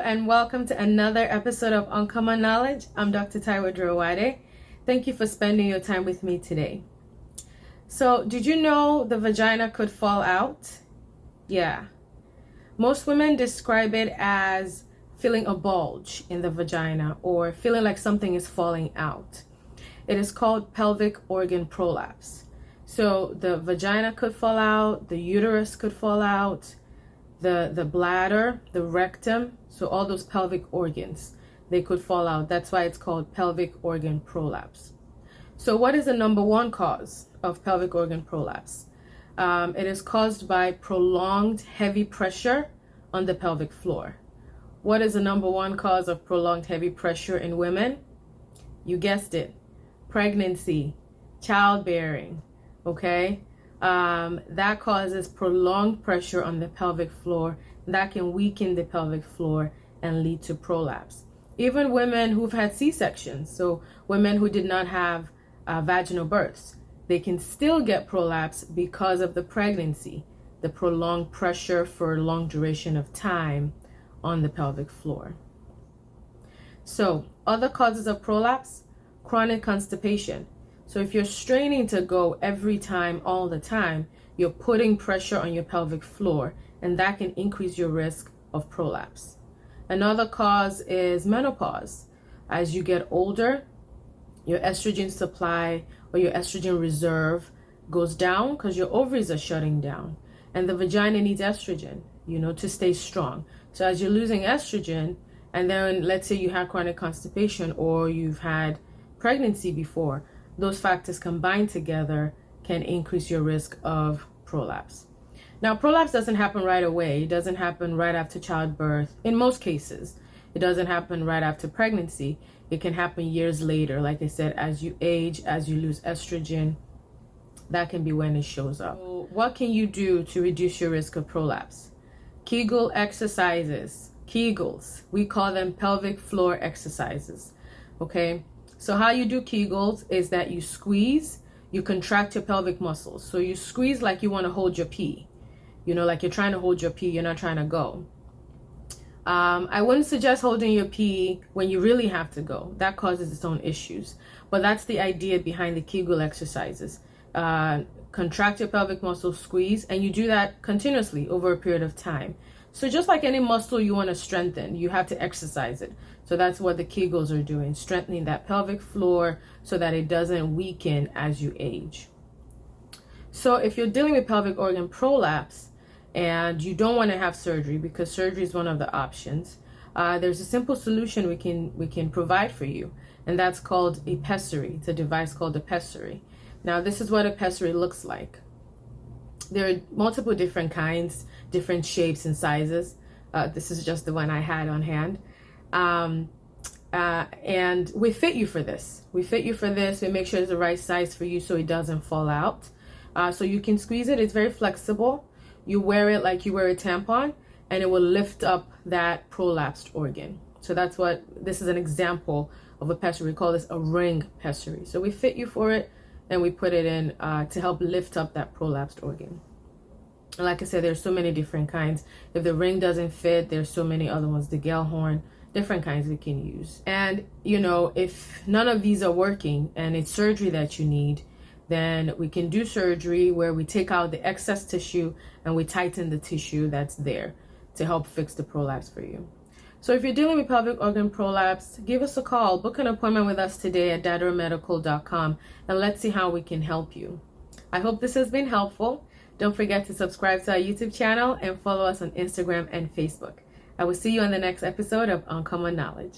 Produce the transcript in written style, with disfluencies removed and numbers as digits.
and welcome to another episode of Uncommon Knowledge. I'm Dr. Taiwo Drawade. Thank you for spending your time with me today. So, did you know the vagina could fall out? Yeah. Most women describe it as feeling a bulge in the vagina or feeling like something is falling out. It is called pelvic organ prolapse. So, the vagina could fall out, the uterus could fall out, the bladder, the rectum, so all those pelvic organs, they could fall out. That's why it's called pelvic organ prolapse. So what is the number one cause of pelvic organ prolapse? It is caused by prolonged heavy pressure on the pelvic floor. What is the number one cause of prolonged heavy pressure in women? You guessed it, pregnancy, childbearing, okay? That causes prolonged pressure on the pelvic floor. That can weaken the pelvic floor and lead to prolapse. Even women who've had C-sections, so women who did not have vaginal births, they can still get prolapse because of the pregnancy, the prolonged pressure for a long duration of time on the pelvic floor. So, other causes of prolapse, chronic constipation. So if you're straining to go every time, all the time, you're putting pressure on your pelvic floor, and that can increase your risk of prolapse. Another cause is menopause. As you get older, your estrogen supply or your estrogen reserve goes down because your ovaries are shutting down, and the vagina needs estrogen, to stay strong. So as you're losing estrogen, and then let's say you have chronic constipation or you've had pregnancy before, those factors combined together can increase your risk of prolapse. Now, prolapse doesn't happen right away. It doesn't happen right after childbirth. In most cases, it doesn't happen right after pregnancy. It can happen years later. Like I said, as you age, as you lose estrogen, that can be when it shows up. So what can you do to reduce your risk of prolapse? Kegel exercises, Kegels. We call them pelvic floor exercises, okay? So how you do Kegels is that you squeeze, you contract your pelvic muscles. So you squeeze like you want to hold your pee. Like you're trying to hold your pee, you're not trying to go. I wouldn't suggest holding your pee when you really have to go. That causes its own issues. But that's the idea behind the Kegel exercises. Contract your pelvic muscles, squeeze, and you do that continuously over a period of time. So just like any muscle you want to strengthen, you have to exercise it. So that's what the Kegels are doing, strengthening that pelvic floor so that it doesn't weaken as you age. So if you're dealing with pelvic organ prolapse and you don't want to have surgery, because surgery is one of the options, there's a simple solution we can provide for you, and that's called a pessary. It's a device called a pessary. Now, this is what a pessary looks like. There are multiple different kinds, different shapes and sizes. This is just the one I had on hand. And we fit you for this. We make sure it's the right size for you so it doesn't fall out. So you can squeeze it. It's very flexible. You wear it like you wear a tampon, and it will lift up that prolapsed organ. So this is an example of a pessary. We call this a ring pessary. So we fit you for it, and we put it in to help lift up that prolapsed organ. And like I said, there's so many different kinds. If the ring doesn't fit, there's so many other ones, the Gellhorn, different kinds we can use. And, if none of these are working and it's surgery that you need, then we can do surgery where we take out the excess tissue and we tighten the tissue that's there to help fix the prolapse for you. So if you're dealing with pelvic organ prolapse, give us a call. Book an appointment with us today at dadaromedical.com, and let's see how we can help you. I hope this has been helpful. Don't forget to subscribe to our YouTube channel and follow us on Instagram and Facebook. I will see you on the next episode of Uncommon Knowledge.